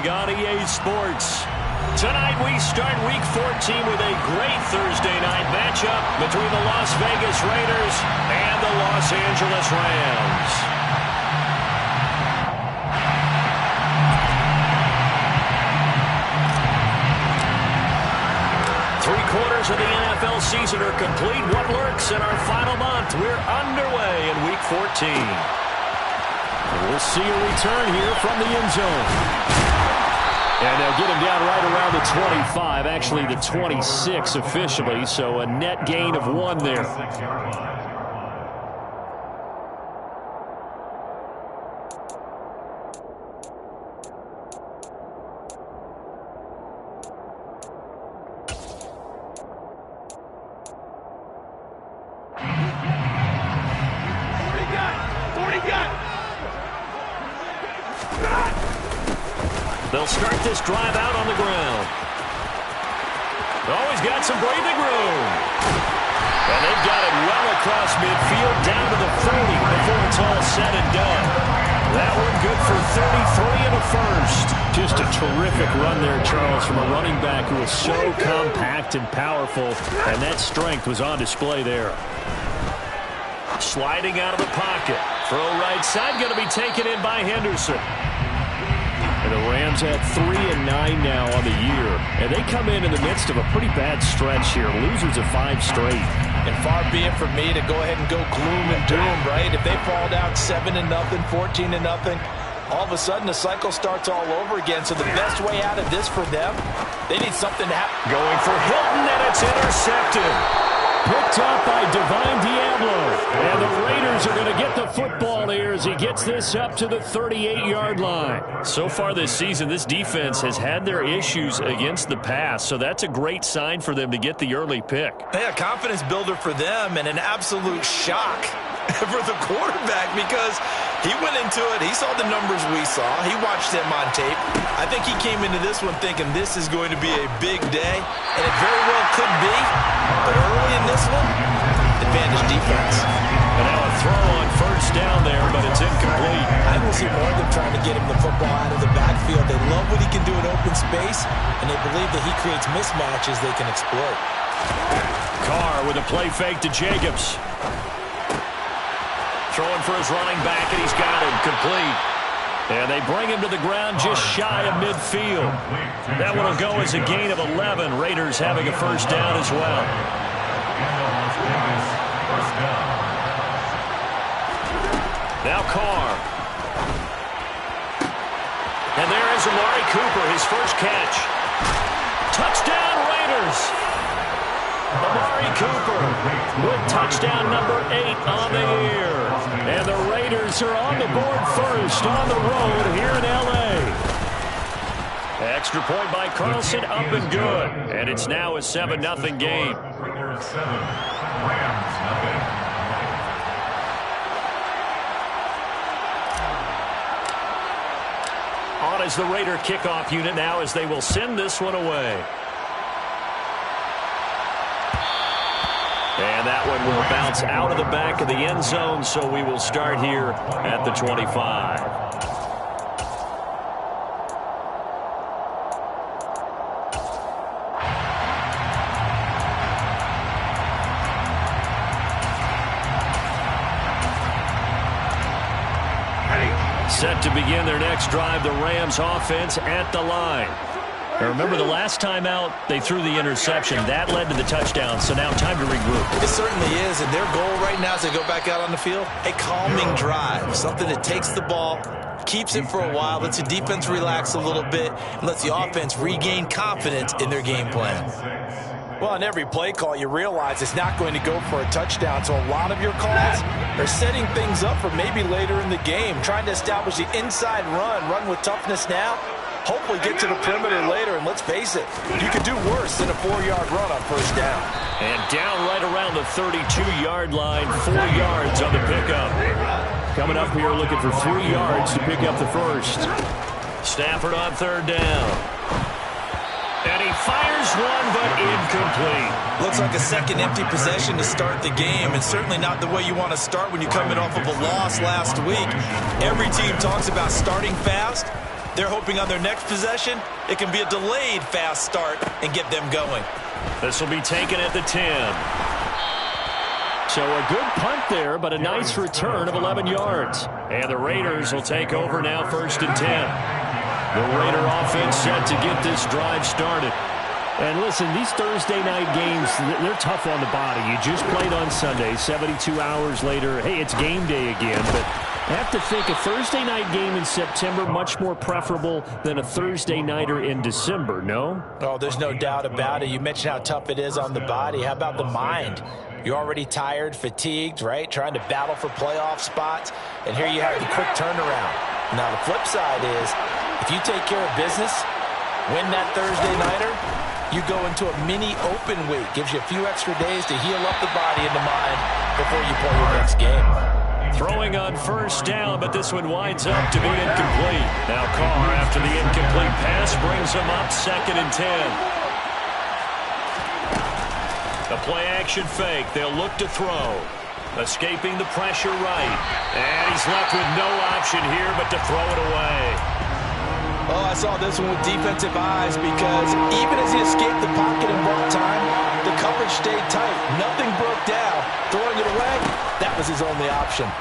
League on EA Sports. Tonight we start Week 14 with a great Thursday night matchup between the Las Vegas Raiders and the Los Angeles Rams. Three-quarters of the NFL season are complete. What lurks in our final month? We're underway in Week 14. We'll see a return here from the end zone. And they'll get him down right around the 25, actually the 26 officially, so a net gain of 1 there. They'll start this drive out on the ground. Always got some breathing room. And they've got it well across midfield down to the 30 before it's all said and done. That one good for 33 and a first. Just a terrific run there, Charles, from a running back who was so compact and powerful, and that strength was on display there. Sliding out of the pocket. Throw right side, going to be taken in by Henderson. And the Rams at 3-9 now on the year. And they come in the midst of a pretty bad stretch here. Losers of 5 straight. And far be it from me to go ahead and go gloom and doom, right? If they fall down 7-0, 14-0, all of a sudden the cycle starts all over again. So the best way out of this for them, they need something to happen. Going for Hilton, and it's intercepted. Picked up by Divine Diablo. And the Raiders are going to get the football here as he gets this up to the 38-yard line. So far this season, this defense has had their issues against the pass, so that's a great sign for them to get the early pick. Yeah, confidence builder for them and an absolute shock for the quarterback because he went into it. He saw the numbers we saw. He watched them on tape. I think he came into this one thinking this is going to be a big day, and it very well could be. But early in this one, advantage defense. And now a throw on first down there, but it's incomplete. I will see more of them trying to get him the football out of the backfield. They love what he can do in open space, and they believe that he creates mismatches they can exploit. Carr with a play fake to Jacobs. Throwing for his running back, and he's got him complete. And they bring him to the ground just shy of midfield. That one will go as a gain of 11. Raiders having a first down as well. Now Carr. And there is Amari Cooper, his first catch. Touchdown Raiders. Amari Cooper with touchdown number 8 on the year. And the Raiders are on the board first on the road here in L.A. Extra point by Carlson, up and good. And it's now a 7-0 game. On is the Raider kickoff unit now as they will send this one away. And that one will bounce out of the back of the end zone, so we will start here at the 25. Set to begin their next drive, the Rams offense at the line. Now remember, the last time out, they threw the interception. That led to the touchdown, so now time to regroup. It certainly is, and their goal right now as they go back out on the field, a calming drive, something that takes the ball, keeps it for a while, lets the defense relax a little bit, and lets the offense regain confidence in their game plan. Well, on every play call, you realize it's not going to go for a touchdown, so a lot of your calls are setting things up for maybe later in the game, trying to establish the inside run with toughness now, hopefully get to the perimeter later, and let's face it, you could do worse than a 4-yard run on first down. And down right around the 32-yard line, 4 yards on the pickup. Coming up here looking for 3 yards to pick up the first. Stafford on third down. And he fires one, but incomplete. Looks like a second empty possession to start the game, and certainly not the way you want to start when you're coming off of a loss last week. Every team talks about starting fast. They're hoping on their next possession, it can be a delayed fast start and get them going. This will be taken at the 10. So a good punt there, but a nice return of 11 yards. And the Raiders will take over now, 1st and 10. The Raider offense set to get this drive started. And listen, these Thursday night games, they're tough on the body. You just played on Sunday, 72 hours later. Hey, it's game day again, but I have to think a Thursday night game in September much more preferable than a Thursday nighter in December, no? Oh, there's no doubt about it. You mentioned how tough it is on the body. How about the mind? You're already tired, fatigued, right? Trying to battle for playoff spots. And here you have the quick turnaround. Now, the flip side is, if you take care of business, win that Thursday nighter, you go into a mini open week. Gives you a few extra days to heal up the body and the mind before you play your next game. Throwing on 1st down, but this one winds up to be incomplete. Now Carr, after the incomplete pass, brings him up 2nd and 10. The play-action fake. They'll look to throw. Escaping the pressure right. And he's left with no option here but to throw it away. Oh, I saw this one with defensive eyes because even as he escaped the pocket and bought time, the coverage stayed tight. Nothing broke down. Throwing it away, that was his only option.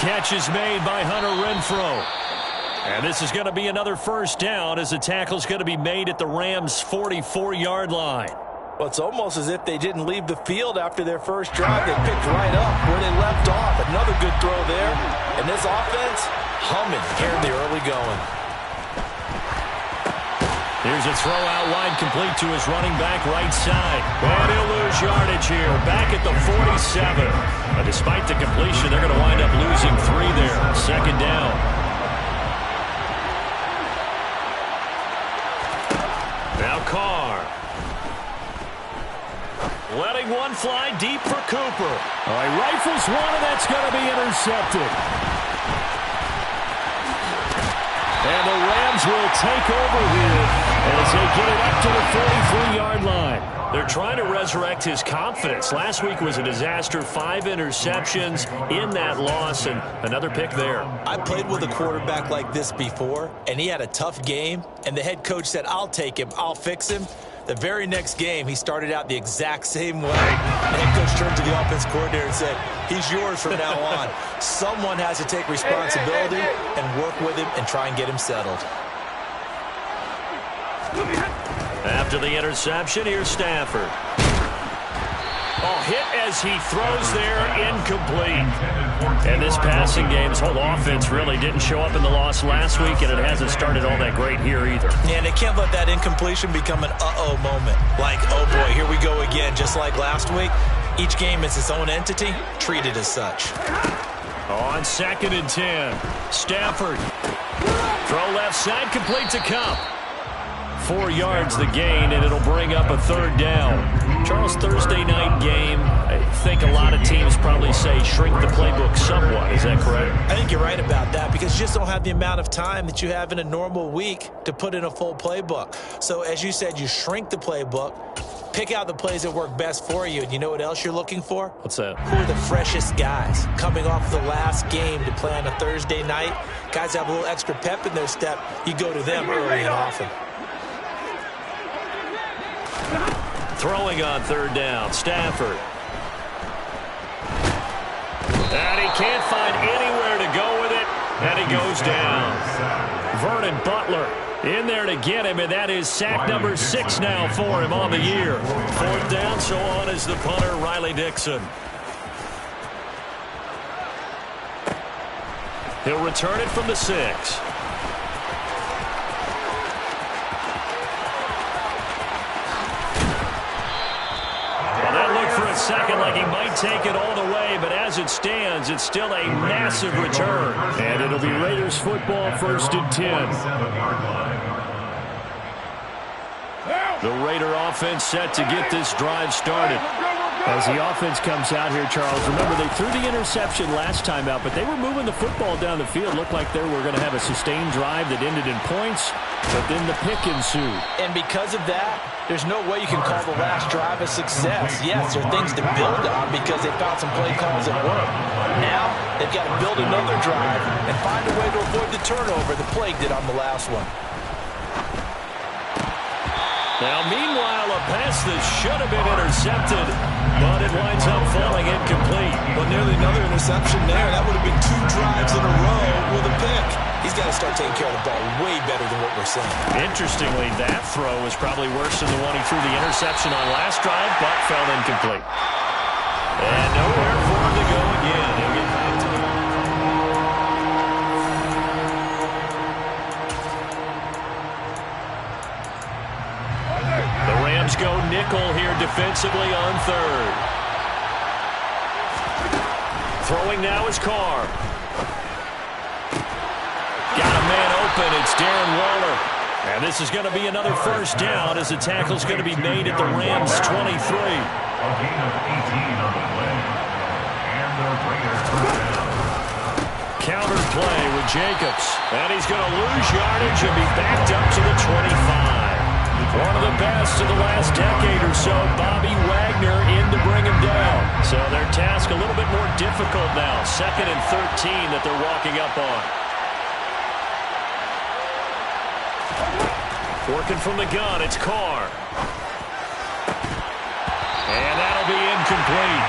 Catch is made by Hunter Renfrow. And this is going to be another 1st down as the tackle's going to be made at the Rams' 44-yard line. Well, it's almost as if they didn't leave the field after their first drive. They picked right up where they left off. Another good throw there. And this offense, humming here in the early going. Here's a throw out wide, complete to his running back right side. And he'll lose yardage here, back at the 47. But despite the completion, they're going to wind up losing 3 there. 2nd down. Now Carr. Letting one fly deep for Cooper. All right, rifles one, and that's going to be intercepted. And the Rams will take over here as they get it up to the 43-yard line. They're trying to resurrect his confidence. Last week was a disaster. 5 interceptions in that loss, and another pick there. I played with a quarterback like this before, and he had a tough game, and the head coach said, I'll take him, I'll fix him. The very next game, he started out the exact same way. The head coach turned to the offense coordinator and said, he's yours from now on. Someone has to take responsibility and work with him and try and get him settled. After the interception, here's Stafford. Oh, hit as he throws there, incomplete. And this passing game's whole offense really didn't show up in the loss last week, and it hasn't started all that great here either. Yeah, and they can't let that incompletion become an uh-oh moment. Like, oh boy, here we go again. Just like last week, each game is its own entity, treated as such. On 2nd and 10, Stafford. Throw left side, complete to Kupp. 4 yards the gain, and it'll bring up a 3rd down. Charles, Thursday night game, I think a lot of teams probably say shrink the playbook somewhat. Is that correct? I think you're right about that because you just don't have the amount of time that you have in a normal week to put in a full playbook. So as you said, you shrink the playbook, pick out the plays that work best for you, and you know what else you're looking for? What's that? Who are the freshest guys coming off the last game to play on a Thursday night? Guys have a little extra pep in their step. You go to them early and often. Throwing on 3rd down, Stafford. And he can't find anywhere to go with it, and he goes down. Vernon Butler in there to get him, and that is sack number 6 now for him on the year. 4th down, so on is the punter, Riley Dixon. He'll return it from the 6. Second, like he might take it all the way, but as it stands, it's still a massive return. And it'll be Raiders football, 1st and 10. The Raider offense set to get this drive started. As the offense comes out here, Charles, remember they threw the interception last time out, but they were moving the football down the field. Looked like they were going to have a sustained drive that ended in points, but then the pick ensued. And because of that, there's no way you can call the last drive a success. Yes, there are things to build on because they found some play calls that work. Now, they've got to build another drive and find a way to avoid the turnover the plague did on the last one. Now, meanwhile, a pass that should have been intercepted, but it winds up falling incomplete. Well, nearly another interception there. That would have been 2 drives in a row with a pick. He's got to start taking care of the ball way better than what we're seeing. Interestingly, that throw was probably worse than the one he threw the interception on last drive, but fell incomplete. And nowhere for him to go again. He'll get back to it. The Rams go nickel here defensively on third. Throwing now is Carr. Got a man open. It's Darren Waller. And this is going to be another first down as the tackle's going to be made at the Rams' 23. A gain of 18 on the play. And the Raiders first down. Counter play with Jacobs. And he's going to lose yardage and be backed up to the 25. One of the best of the last decade or so, Bobby Wagner in to bring him down. So their task a little bit more difficult now. 2nd and 13 that they're walking up on. Working from the gun, it's Carr. And that'll be incomplete.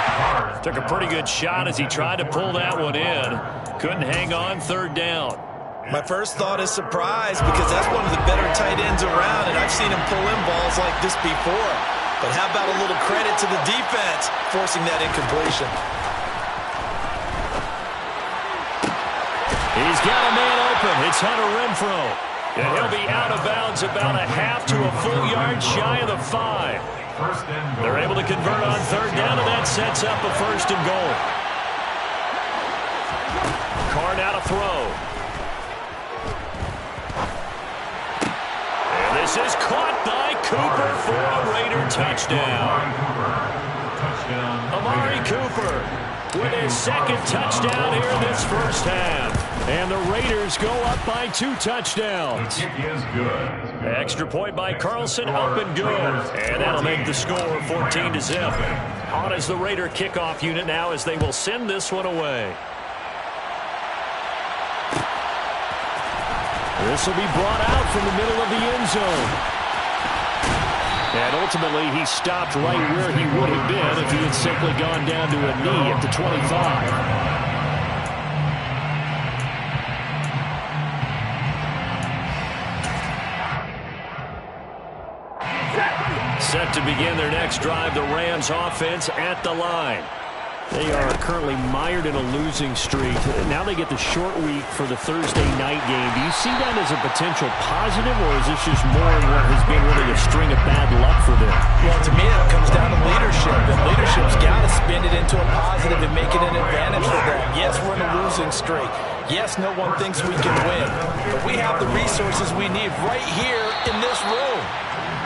Took a pretty good shot as he tried to pull that one in. Couldn't hang on, 3rd down. My first thought is surprise because that's one of the better tight ends around, and I've seen him pull in balls like this before. But how about a little credit to the defense forcing that incompletion? He's got a man open. It's Hunter Renfrow. And he'll be out of bounds about a half to a full yard shy of the 5. They're able to convert on 3rd down, and that sets up a 1st and goal. Carr now to throw. And this is caught by Cooper for a Raider touchdown. Amari Cooper with his 2nd touchdown here in this first half. And the Raiders go up by 2 touchdowns. The kick is good. Extra point by Carlson, up and good. And that'll make the score 14-0. On as the Raider kickoff unit now as they will send this one away. This will be brought out from the middle of the end zone. And ultimately, he stopped right where he would have been if he had simply gone down to a knee at the 25. Set to begin their next drive, the Rams offense at the line. They are currently mired in a losing streak. Now they get the short week for the Thursday night game. Do you see that as a potential positive, or is this just more of what has been really a string of bad luck for them? Well, to me, it comes down to leadership, and leadership's got to spin it into a positive and make it an advantage for them. Yes, we're in a losing streak. Yes, no one thinks we can win, but we have the resources we need right here in this room.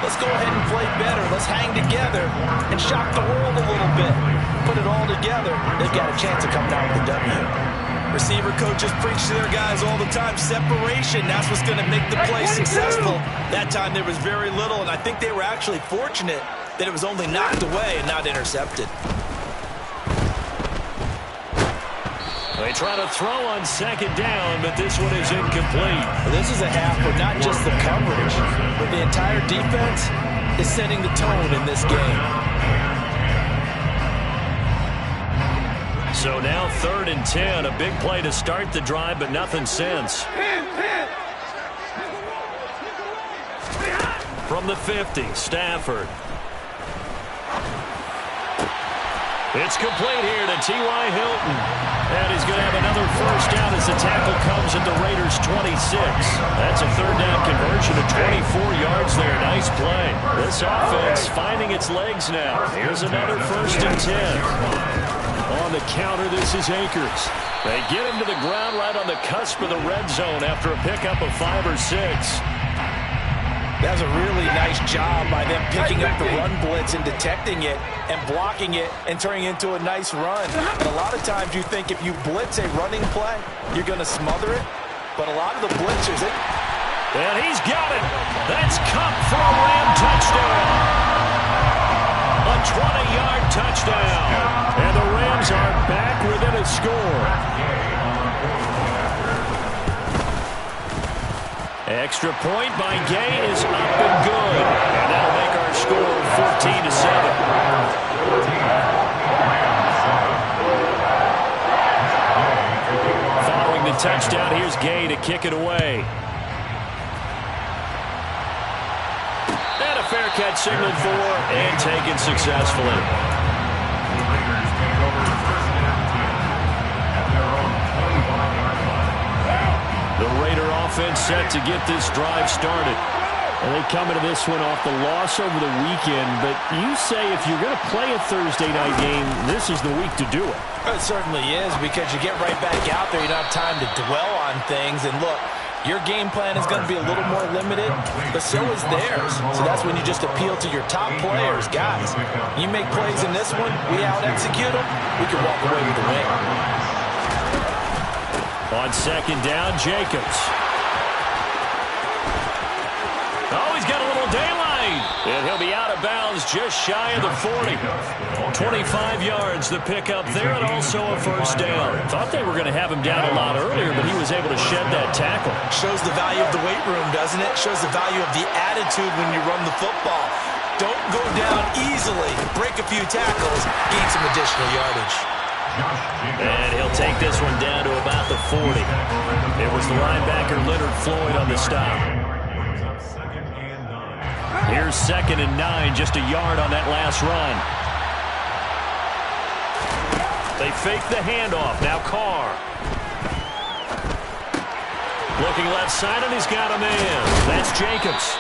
Let's go ahead and play better. Let's hang together and shock the world a little bit. Put it all together. They've got a chance of coming out with a W. Receiver coaches preach to their guys all the time. Separation, that's what's going to make the play successful. That time there was very little, and I think they were actually fortunate that it was only knocked away and not intercepted. They try to throw on 2nd down, but this one is incomplete. Well, this is a half where not just the coverage, but the entire defense is setting the tone in this game. So now 3rd and 10, a big play to start the drive, but nothing since. From the 50, Stafford. It's complete here to T.Y. Hilton. And he's going to have another first down as the tackle comes at the Raiders' 26. That's a 3rd down conversion of 24 yards there. Nice play. This offense finding its legs now. Here's another 1st and 10. On the counter, this is Akers. They get him to the ground right on the cusp of the red zone after a pickup of 5 or 6. That was a really nice job by them picking up the run blitz and detecting it and blocking it and turning it into a nice run. And a lot of times you think if you blitz a running play, you're going to smother it. But a lot of the blitzers, and he's got it. That's Kupp for a Ram touchdown. A 20-yard touchdown. And the Rams are back within a score. Extra point by Gay is up and good. And that'll make our score 14-7. Following the touchdown, here's Gay to kick it away. And a fair catch signaled for and taken successfully. The Raider offense set to get this drive started. And they come into this one off the loss over the weekend. But you say if you're going to play a Thursday night game, this is the week to do it. It certainly is, because you get right back out there. You don't have time to dwell on things. And look, your game plan is going to be a little more limited, but so is theirs. So that's when you just appeal to your top players. Guys, you make plays in this one, we out-execute them, we can walk away with the win. On second down, Jacobs. Oh, he's got a little daylight. And he'll be out of bounds just shy of the 40. 25 yards the pickup there, and also a first down. Thought they were going to have him down a lot earlier, but he was able to shed that tackle. Shows the value of the weight room, doesn't it? Shows the value of the attitude when you run the football. Don't go down easily. Break a few tackles. Gain some additional yardage. And he'll take this one down to about the 40. It was the linebacker Leonard Floyd on the stop. Here's 2nd and 9, just a yard on that last run. They fake the handoff. Now Carr. Looking left side, and he's got a man. That's Jacobs.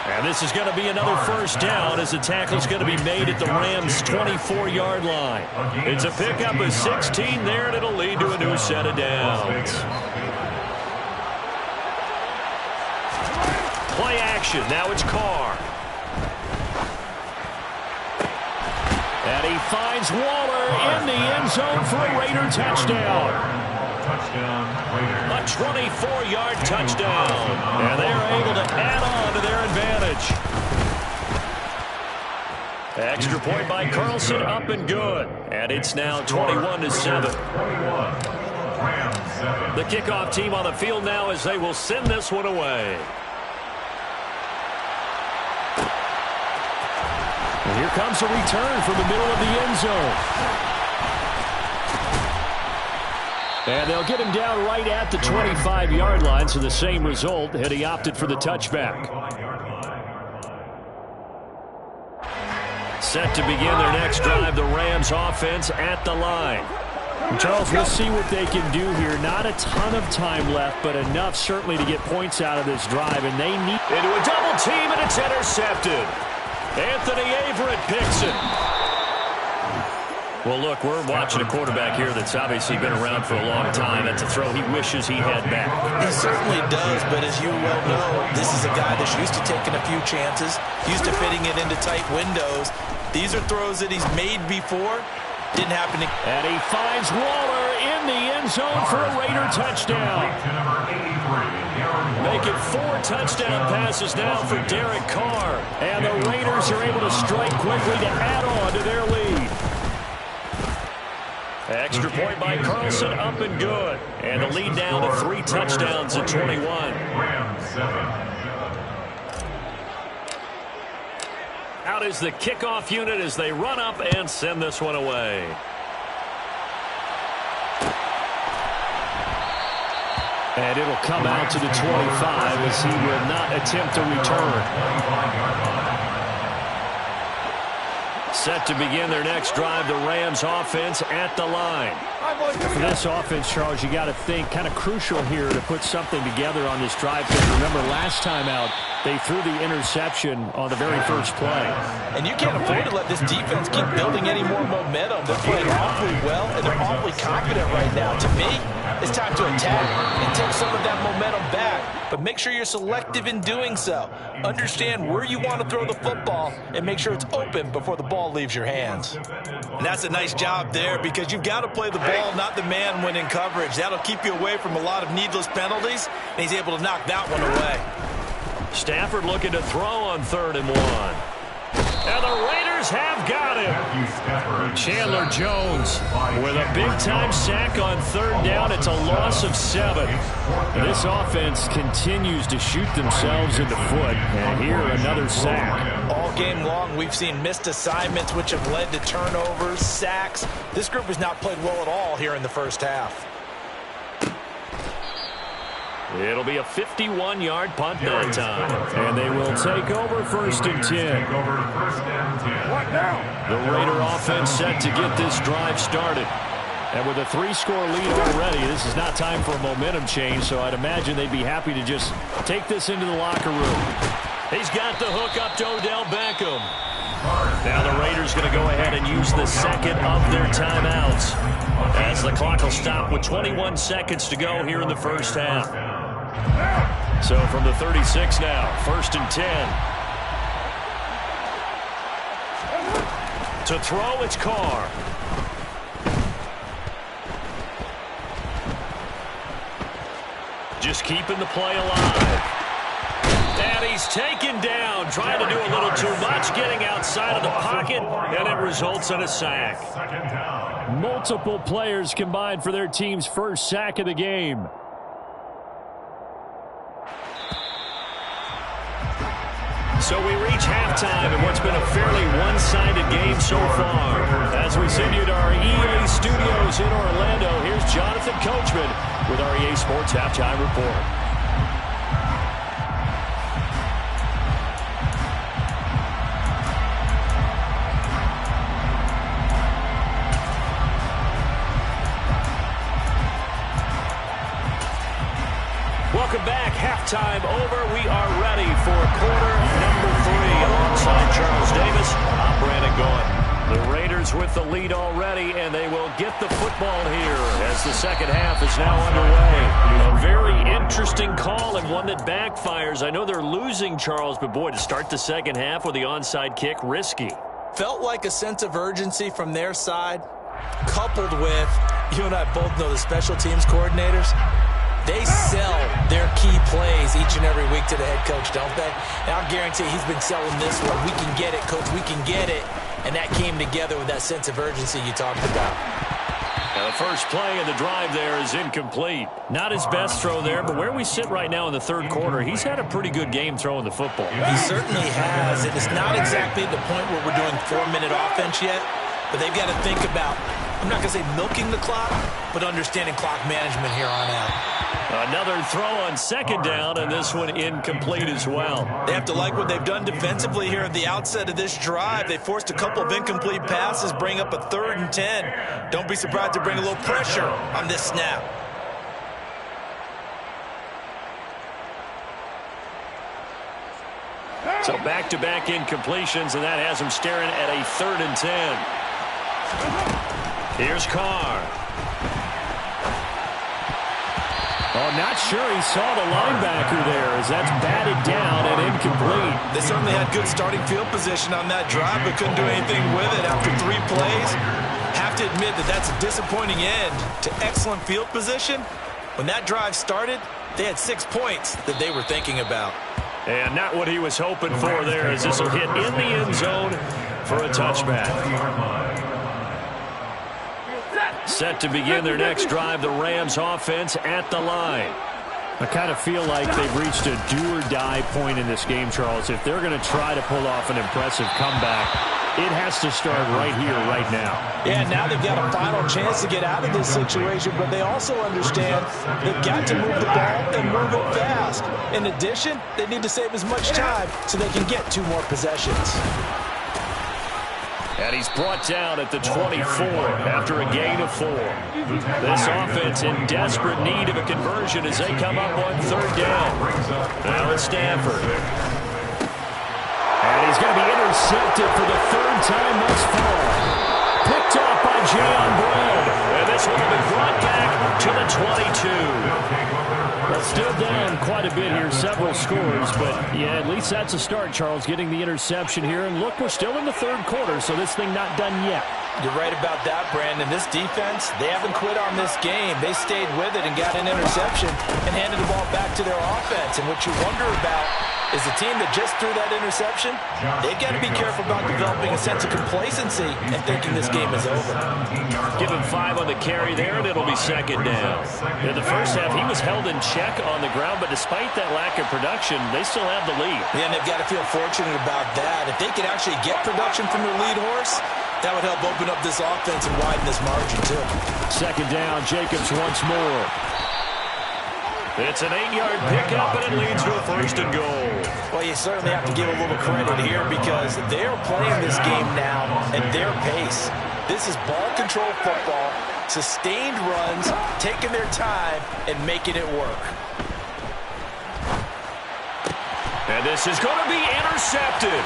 And this is going to be another first down as the tackle is going to be made at the Rams' 24-yard line. It's a pickup of 16 there, and it'll lead to a new set of downs. Play action. Now it's Carr. And he finds Waller in the end zone for a Raider touchdown. A 24-yard touchdown. And they're able to add on to their advantage. Extra point by Carlson, up and good. And it's now 21-7. The kickoff team on the field now as they will send this one away. And here comes a return from the middle of the end zone. And they'll get him down right at the 25-yard line, so the same result had he opted for the touchback. Set to begin their next drive, the Rams offense at the line. Charles, we'll see what they can do here. Not a ton of time left, but enough certainly to get points out of this drive, and they need into a double team, and it's intercepted. Anthony Averett picks it. Well, look, we're watching a quarterback here that's obviously been around for a long time. That's a throw he wishes he had back. He certainly does, but as you well know, this is a guy that's used to taking a few chances, used to fitting it into tight windows. These are throws that he's made before. Didn't happen to... And he finds Waller in the end zone for a Raider touchdown. Make it 4 touchdown passes now for Derek Carr. And the Raiders are able to strike quickly to add on to their lead. Extra point by Carlson, up and good. And the lead down to 3 touchdowns at 21. Out is the kickoff unit as they run up and send this one away. And it'll come out to the 25 as he will not attempt a return. Set to begin their next drive, the Rams offense at the line. For this offense, Charles, you got to think kind of crucial here to put something together on this drive. Because remember, last time out, they threw the interception on the very first play. And you can't afford to let this defense keep building any more momentum. They're playing awfully well, and they're awfully confident right now. To me, it's time to attack and take some of that momentum back. but make sure you're selective in doing so. Understand where you want to throw the football and make sure it's open before the ball leaves your hands. And that's a nice job there because you've got to play the ball, not the man when in coverage. That'll keep you away from a lot of needless penalties, and he's able to knock that one away. Stafford looking to throw on 3rd and 1. And the Raiders have got him. Chandler Jones with a big-time sack on 3rd down. It's a loss of 7. This offense continues to shoot themselves in the foot. And here, another sack. All game long, we've seen missed assignments, which have led to turnovers, sacks. This group has not played well at all here in the first half. It'll be a 51-yard punt that time. And they will take over 1st and 10. What now? The Raider offense set to get this drive started. And with a 3-score lead already, this is not time for a momentum change, so I'd imagine they'd be happy to just take this into the locker room. He's got the hook up to Odell Beckham. Now the Raiders going to go ahead and use the second of their timeouts as the clock will stop with 21 seconds to go here in the first half. So from the 36 now, 1st and 10. To throw, it's Carr. Just keeping the play alive. And he's taken down, trying to do a little too much, getting outside of the pocket, and it results in a sack. Multiple players combined for their team's first sack of the game. So we reach halftime in what's been a fairly one-sided game so far. As we send you to our EA studios in Orlando, here's Jonathan Coachman with our EA Sports Halftime Report. Welcome back. Halftime over. We are ready for quarter number 3. Alongside Charles Davis, I'm Brandon Gaudin. The Raiders with the lead already, and they will get the football here as the second half is now underway. A very interesting call and one that backfires. I know they're losing, Charles, but boy, to start the second half with the onside kick, risky. Felt like a sense of urgency from their side, coupled with, you and I both know the special teams coordinators. They sell their key plays each and every week to the head coach, don't they? And I'll guarantee he's been selling this one. We can get it, coach. We can get it. And that came together with that sense of urgency you talked about. Now the first play of the drive there is incomplete. Not his best throw there, but where we sit right now in the third quarter, he's had a pretty good game throwing the football. He certainly has. And it's not exactly the point where we're doing 4-minute offense yet, but they've got to think about, I'm not going to say milking the clock, but understanding clock management here on out. Another throw on second down, and this one incomplete as well. They have to like what they've done defensively here at the outset of this drive. They forced a couple of incomplete passes, bring up a 3rd and 10. Don't be surprised to bring a little pressure on this snap. So back-to-back incompletions, and that has him staring at a 3rd and 10. Here's Carr. Oh, not sure he saw the linebacker there as that's batted down and incomplete. They certainly had good starting field position on that drive, but couldn't do anything with it after 3 plays. Have to admit that that's a disappointing end to excellent field position. When that drive started, they had 6 points that they were thinking about. And not what he was hoping for there, as this will hit in the end zone for a touchback. Set to begin their next drive, the Rams offense at the line. I kind of feel like they've reached a do-or-die point in this game, Charles. If they're going to try to pull off an impressive comeback, it has to start right here, right now. Yeah, now they've got a final chance to get out of this situation, but they also understand they've got to move the ball and move it fast. In addition, they need to save as much time so they can get 2 more possessions. And he's brought down at the 24 after a gain of 4. This offense in desperate need of a conversion as they come up on 3rd down. Now it's Stafford. And he's going to be intercepted for the 3rd time thus far. Picked off by by Jayon Brown. And this one will be brought back to the 22. Well, still down quite a bit here, several scores, but yeah, at least that's a start, Charles, getting the interception here. And look, we're still in the third quarter, so this thing not done yet. You're right about that, Brandon. This defense, they haven't quit on this game. They stayed with it and got an interception and handed the ball back to their offense. And what you wonder about is the team that just threw that interception, they've got to be careful about developing a sense of complacency and thinking this game is over. Give him 5 on the carry there, and it'll be second down. In the first half, he was held in check on the ground, but despite that lack of production, they still have the lead. Yeah, and they've got to feel fortunate about that. If they could actually get production from their lead horse, that would help open up this offense and widen this margin, too. Second down, Jacobs once more. It's an 8-yard pickup, and it leads to a first and goal. Well, you certainly have to give a little credit here because they're playing this game now at their pace. This is ball control football, sustained runs, taking their time, and making it work. And this is going to be intercepted.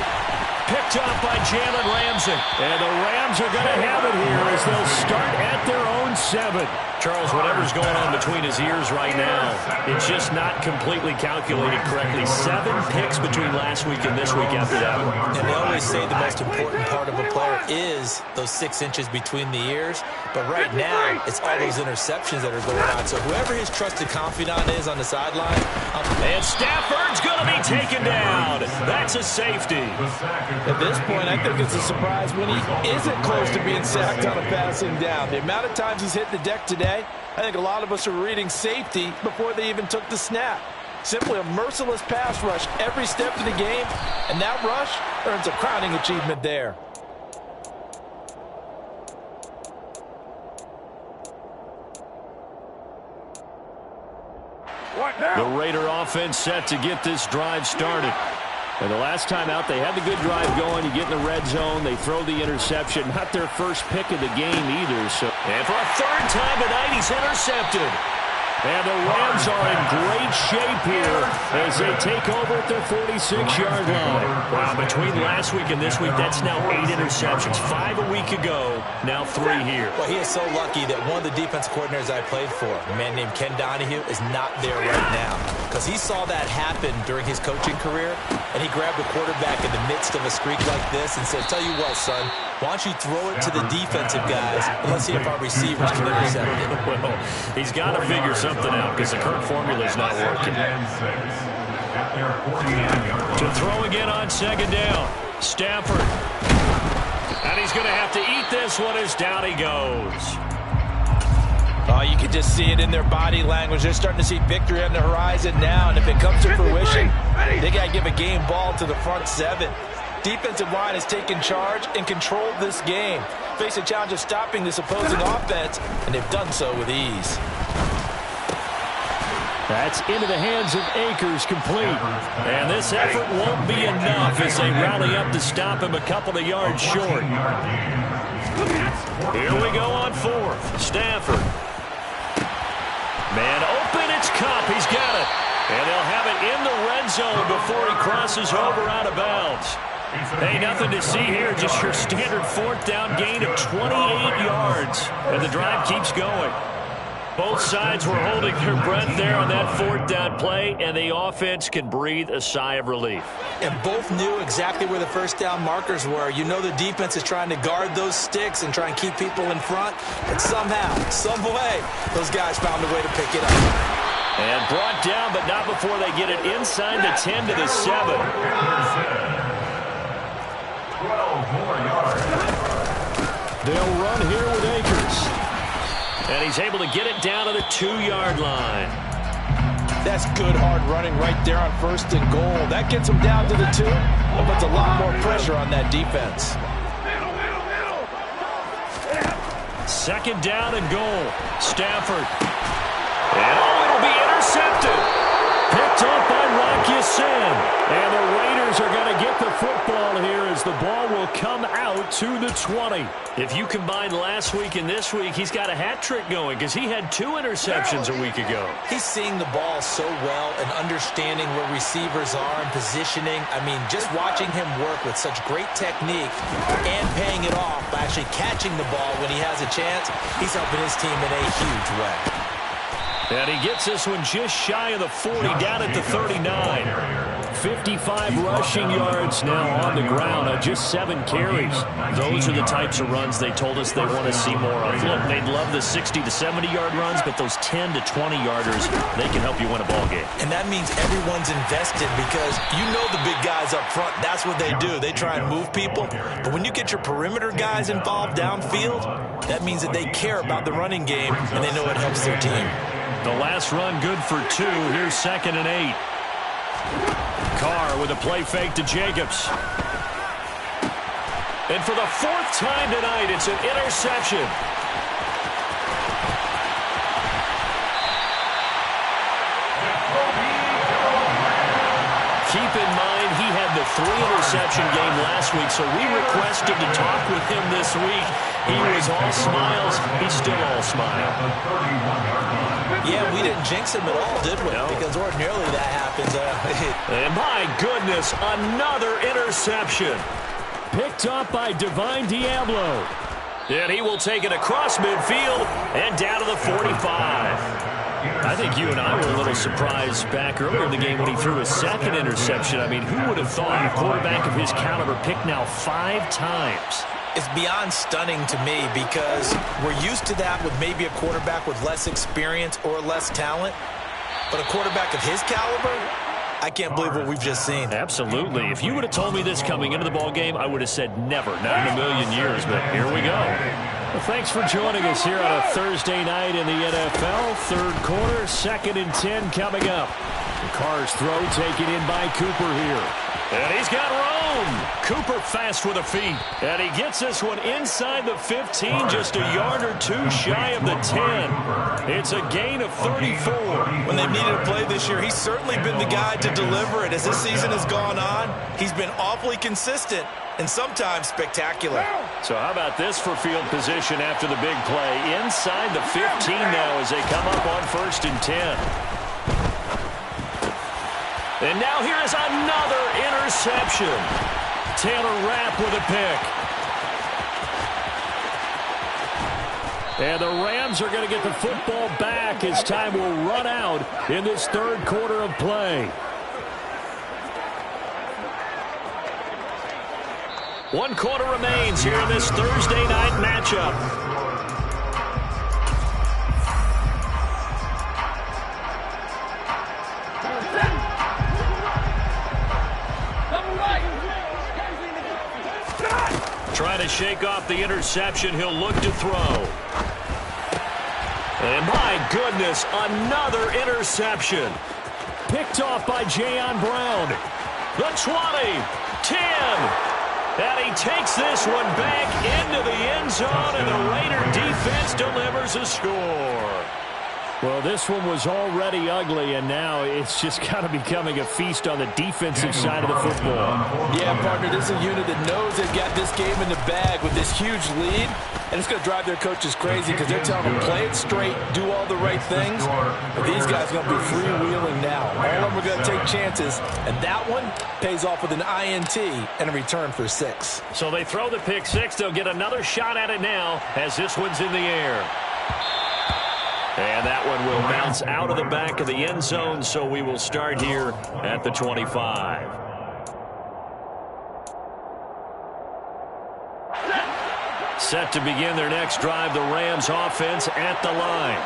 Picked up by Jalen Ramsey. And the Rams are going to have it here as they'll start at their own 7. Charles, whatever's going on between his ears right now, it's just not completely calculated correctly. 7 picks between last week and this week after that. And they always say the most important part of a player is those 6 inches between the ears. But right now, it's all those interceptions that are going on. So whoever his trusted confidant is on the sideline. And Stafford's going to be taken down. That's a safety. At this point, I think it's a surprise when he isn't close to being sacked on a passing down. The amount of times he's hit the deck today, I think a lot of us are reading safety before they even took the snap. Simply a merciless pass rush every step of the game, and that rush earns a crowning achievement there. The Raider offense set to get this drive started. And the last time out, they had the good drive going. You get in the red zone. They throw the interception. Not their first pick of the game either. And for a third time tonight, he's intercepted. And the Rams are in great shape here as they take over at their 46-yard line. Wow, between last week and this week, that's now 8 interceptions. 5 a week ago, now 3 here. Well, he is so lucky that one of the defense coordinators I played for, a man named Ken Donahue, is not there right now. Because he saw that happen during his coaching career, and he grabbed the quarterback in the midst of a streak like this and said, tell you what, son, why don't you throw it to the defensive guys, and let's see if our receivers can intercept it. Well, he's got to figure something out because the current formula is not working. To throw again on second down, Stafford. And he's going to have to eat this one as down he goes. Oh, you can just see it in their body language. They're starting to see victory on the horizon now, and if it comes to fruition, they got to give a game ball to the front 7. Defensive line has taken charge and controlled this game. Face a challenge of stopping this opposing offense, and they've done so with ease. That's into the hands of Akers, complete. And this effort won't be enough as they rally up to stop him a couple of yards short. Here we go on 4th. Stafford. Man open, it's Kupp. He's got it. And they'll have it in the red zone before he crosses over out of bounds. Hey, nothing to see here. Just your standard 4th down gain of 28 yards. And the drive keeps going. Both sides were holding their breath there on that 4th down play, and the offense can breathe a sigh of relief. And both knew exactly where the first down markers were. You know the defense is trying to guard those sticks and try and keep people in front, but somehow, some way, those guys found a way to pick it up. And brought down, but not before they get it inside the 10 to the 7. 12 more yards. They'll run here with Akers. And he's able to get it down to the 2-yard line. That's good hard running right there on 1st and goal. That gets him down to the 2 and puts a lot more pressure on that defense. Second down and goal. Stafford. And it'll be intercepted. Picked up by Rock Ya-Sin. And the Raiders are going to get the football here as the the ball will come out to the 20. If you combine last week and this week, he's got a hat trick going because he had 2 interceptions a week ago. He's seeing the ball so well and understanding where receivers are and positioning. I mean, just watching him work with such great technique and paying it off by actually catching the ball when he has a chance, he's helping his team in a huge way. And he gets this one just shy of the 40, down at the 39. 55 rushing yards now on the ground on just 7 carries. Those are the types of runs they told us they want to see more of. Look, they'd love the 60 to 70-yard runs, but those 10 to 20-yarders, they can help you win a ball game. And that means everyone's invested because you know the big guys up front, that's what they do. They try and move people. But when you get your perimeter guys involved downfield, that means that they care about the running game and they know it helps their team. The last run good for 2. Here's 2nd and 8. Carr with a play fake to Jacobs. And for the 4th time tonight, it's an interception. Keep in mind, he had the 3-interception game last week, so we requested to talk with him this week. He was all smiles. He's still all smile. Yeah, we didn't jinx him at all, did we? No. Because ordinarily that happens. And my goodness, another interception. Picked up by Divine Diablo. And he will take it across midfield and down to the 45. I think you and I were a little surprised back earlier in the game when he threw his 2nd interception. I mean, who would have thought a quarterback of his caliber picked now 5 times? It's beyond stunning to me because we're used to that with maybe a quarterback with less experience or less talent. But a quarterback of his caliber, I can't believe what we've just seen. Absolutely. If you would have told me this coming into the ball game, I would have said never, not in a million years. But here we go. Well, thanks for joining us here on a Thursday night in the NFL. 3rd quarter, 2nd and 10 coming up. Carr's throw taken in by Cooper here. And he's got room. Cooper fast with the feet. And he gets this one inside the 15, just a yard or 2 shy of the 10. It's a gain of 34. When they've needed a play this year, he's certainly been the guy to deliver it. As this season has gone on, he's been awfully consistent and sometimes spectacular. So how about this for field position after the big play? Inside the 15 now as they come up on 1st and 10. And now here is another interception. Taylor Rapp with a pick. And the Rams are going to get the football back as time will run out in this 3rd quarter of play. 1 quarter remains here in this Thursday night matchup. Trying to shake off the interception. He'll look to throw. And my goodness, another interception. Picked off by Jayon Brown. The 20, 10. And he takes this one back into the end zone, and the Raider defense delivers a score. Well, this one was already ugly, and now it's just kind of becoming a feast on the defensive side of the football. Yeah, partner, this is a unit that knows they've got this game in the bag with this huge lead, and it's going to drive their coaches crazy because they're telling them play it straight, do all the right things, but these guys are going to be freewheeling now. All of them are going to take chances, and that one pays off with an INT and a return for 6. So they throw the pick 6. They'll get another shot at it now as this one's in the air. And that one will bounce out of the back of the end zone, so we will start here at the 25. Set to begin their next drive, the Rams offense at the line.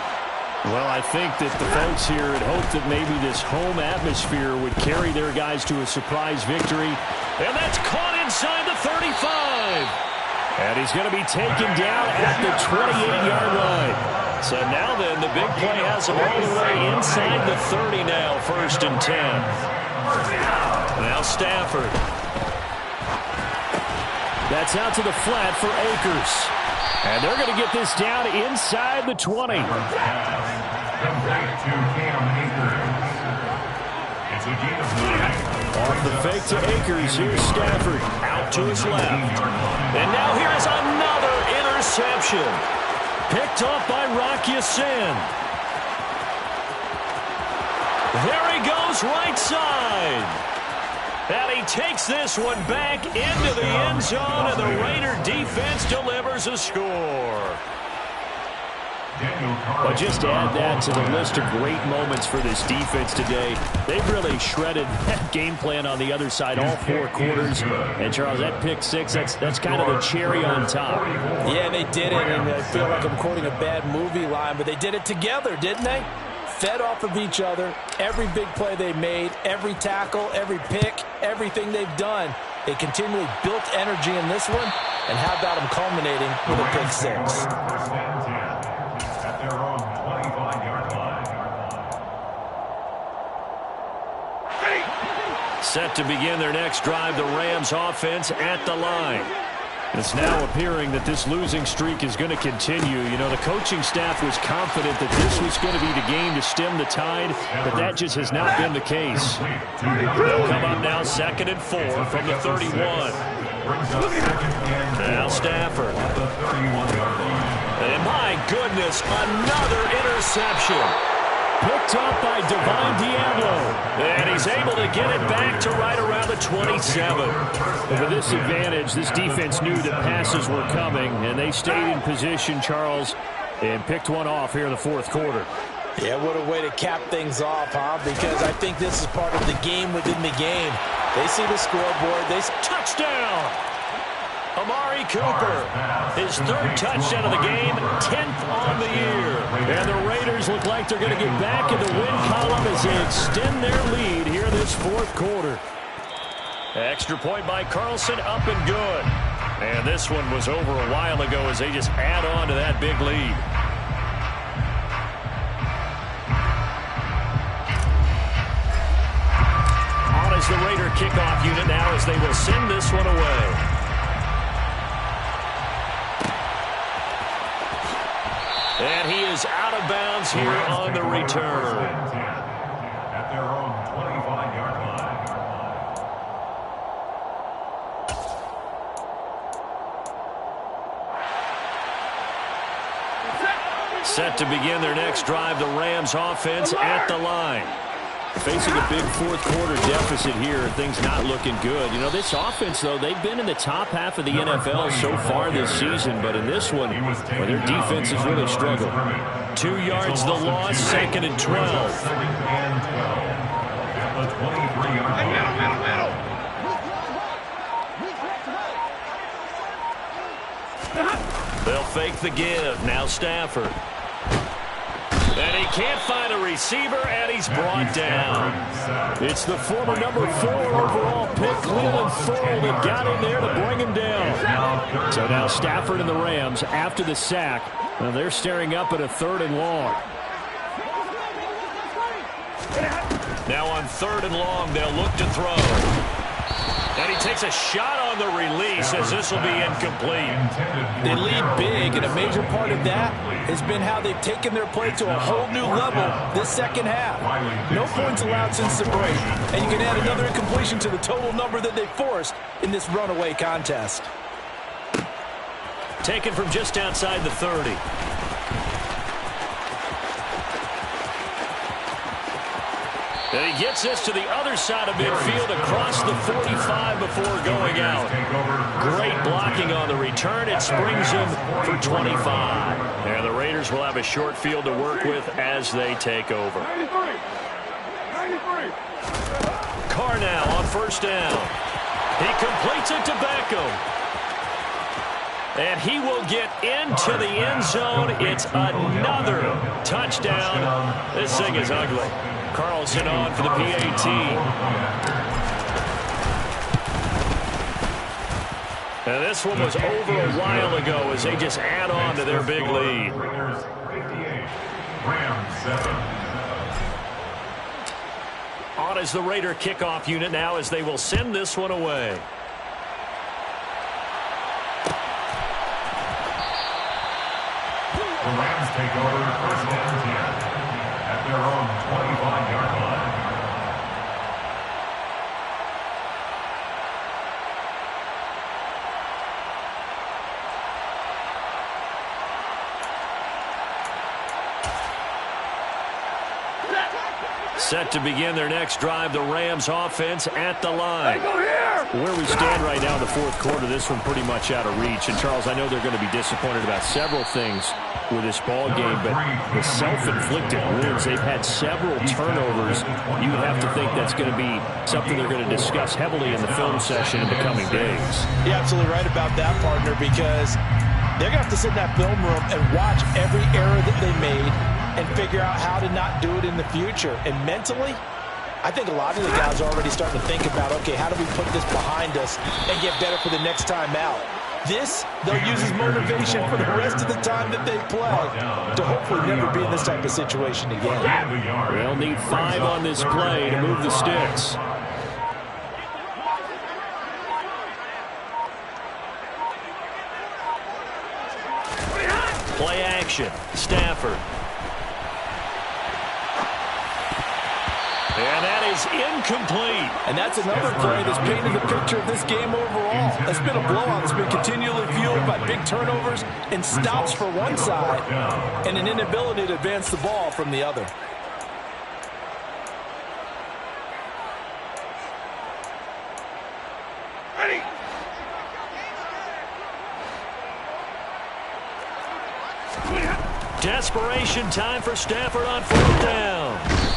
Well, I think that the folks here had hoped that maybe this home atmosphere would carry their guys to a surprise victory. And that's caught inside the 35. And he's going to be taken down at the 28-yard line. So now then, the big play has him all the way inside the 30 now, 1st and 10. Now Stafford. That's out to the flat for Akers. And they're going to get this down inside the 20. Off the fake to Akers. Here's Stafford out to his left. And now here's another interception. Picked off by Rock Ya-Sin. There he goes right side. And he takes this one back into the end zone, and the Raider defense delivers a score. But just add that to the list of great moments for this defense today. They've really shredded that game plan on the other side all 4 quarters. And, Charles, that pick six, that's kind of the cherry on top. Yeah, they did it, and I feel like I'm quoting a bad movie line, but they did it together, didn't they? Fed off of each other, every big play they made, every tackle, every pick, everything they've done. They continually built energy in this one, and how about them culminating with a pick six? At their own 25-yard line. Set to begin their next drive, the Rams offense at the line. It's now appearing that this losing streak is going to continue. You know, the coaching staff was confident that this was going to be the game to stem the tide, but that just has not been the case. They'll come up now 2nd and 4 from the 31. Now Stafford. And my goodness, another interception. Picked up by Divine Diablo. And he's able to get it back to right around the 27. And with this advantage, this defense knew that passes were coming, and they stayed in position, Charles, and picked one off here in the 4th quarter. Yeah, what a way to cap things off, huh? Because I think this is part of the game within the game. They see the scoreboard. Touchdown! Amari Cooper, his 3rd touchdown of the game, 10th on the year. And the Raiders look like they're going to get back in the win column as they extend their lead here this 4th quarter. Extra point by Carlson, up and good. And this one was over a while ago as they just add on to that big lead. On is the Raider kickoff unit now as they will send this one away. And he is out of bounds here on the return. At their own 25-yard line. Set to begin their next drive, the Rams offense at the line. Facing a big 4th quarter deficit here, things not looking good. You know, this offense, though, they've been in the top half of the NFL so far this season, but in this one, well, their defense has really struggled. 2 yards the loss, 2nd and 12. At the 23-yard line. They'll fake the give. Now Stafford. And he can't find a receiver, and he's brought down. It's the former number 4 overall pick, Cleveland Ferrell, that got in there to bring him down. So now Stafford and the Rams, after the sack, well, they're staring up at a 3rd and long. Now on 3rd and long, they'll look to throw. And he takes a shot on the release as this will be incomplete. They lead big, and a major part of that has been how they've taken their play to a whole new level this 2nd half. No points allowed since the break, and you can add another incompletion to the total number that they forced in this runaway contest. Taken from just outside the 30. And he gets this to the other side of midfield across the 45 before going out. Great blocking on the return. It springs him for 25. And the Raiders will have a short field to work with as they take over. Carr now on 1st down. He completes it to Beckham. And he will get into the end zone. It's another touchdown. This thing is ugly. Carlson on for the PAT. And this one was over a while ago as they just add on to their big lead. Raiders 58, Rams 7. On is the Raider kickoff unit now as they will send this one away. The Rams take over 1st and 10 at their own 25-yard line. Set to begin their next drive, the Rams offense at the line. Where we stand right now in the fourth quarter, this one pretty much out of reach. And, Charles, I know they're going to be disappointed about several things with this ball game, but the self-inflicted wounds, they've had several turnovers. You would have to think that's going to be something they're going to discuss heavily in the film session in the coming days. You're absolutely right about that, partner, because they're going to have to sit in that film room and watch every error that they made and figure out how to not do it in the future. And mentally, I think a lot of the guys are already starting to think about, okay, how do we put this behind us and get better for the next time out? This, they'll use as motivation for the rest of the time that they play to hopefully never be in this type of situation again. They'll need 5 on this play to move the sticks. Play action. Stafford. And that is incomplete. And that's another play that's painted the picture of this game overall. It's been a blowout that's been continually fueled by big turnovers and stops for one side and an inability to advance the ball from the other. Desperation time for Stafford on 4th down.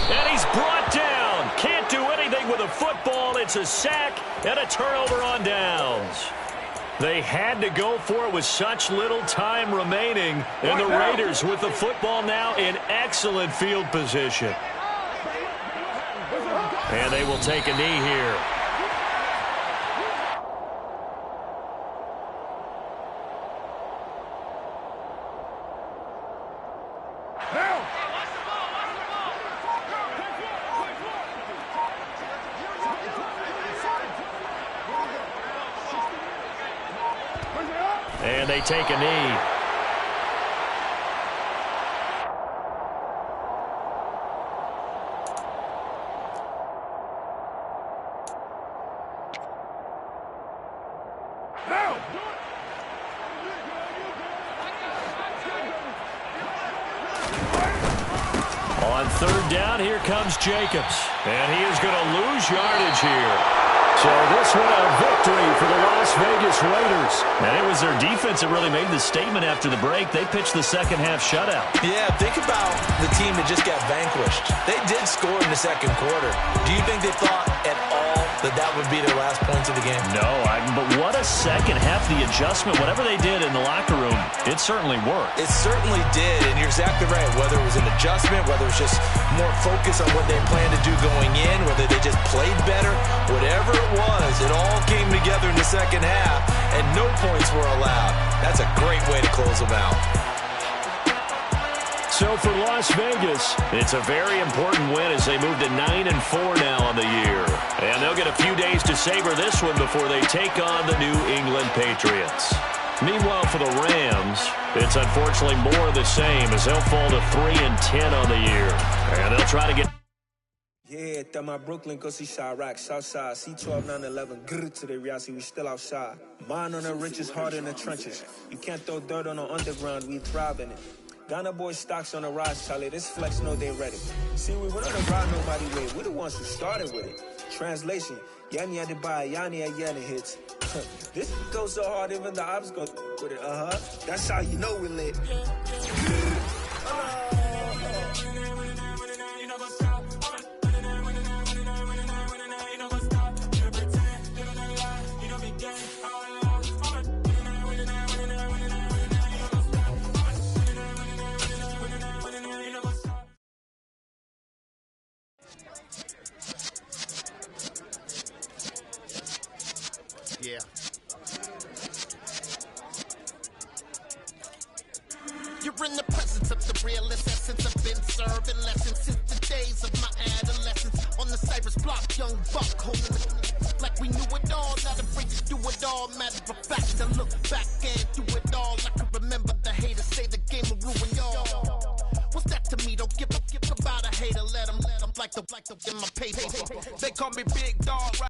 And he's brought down. Can't do anything with a football. It's a sack and a turnover on downs. They had to go for it with such little time remaining. And the Raiders with the football now in excellent field position. And they will take a knee here. And they take a knee. On 3rd down, here comes Jacobs. And he is going to lose yardage here. So this one a victory for the Las Vegas Raiders. And it was their defense that really made the statement after the break. They pitched the second half shutout. Yeah, think about the team that just got vanquished. They did score in the second quarter. Do you think they thought at all that would be their last points of the game? No, but what a second half. The adjustment, whatever they did in the locker room, it certainly worked. It certainly did, and you're exactly right. Whether it was an adjustment, whether it was just more focus on what they planned to do going in, whether they just played better, whatever it was, it all came together in the second half, and no points were allowed. That's a great way to close them out. So for Las Vegas, it's a very important win as they move to 9-4 now on the year. And they'll get a few days to savor this one before they take on the New England Patriots. Meanwhile, for the Rams, it's unfortunately more of the same as they'll fall to 3-10 on the year. And they'll try to get... Yeah, that my Brooklyn, go see Chirac, Southside, C12, 911, grrr to the reality, we still outside. Mine on the riches, hard in the trenches. You can't throw dirt on the underground, we thrive in it. Ghana boys stocks on the rise, Charlie, this flex know they ready. See, we went on the ride nobody way, we the ones who started with it. Translation, Yanni had to buy Yanni at Yanni hits. This goes so hard, even the ops go with it, That's how you know we lit. Yeah. You're in the presence of the realest essence. I've been serving lessons since the days of my adolescence. On the Cypress block, young buck holding it like we knew it all. Not afraid to do it all. Matter of fact, I look back and do it all. I can remember the haters say the game will ruin y'all. What's that to me? Don't give about a hater. Let them like the in my paper. They call me Big Dog.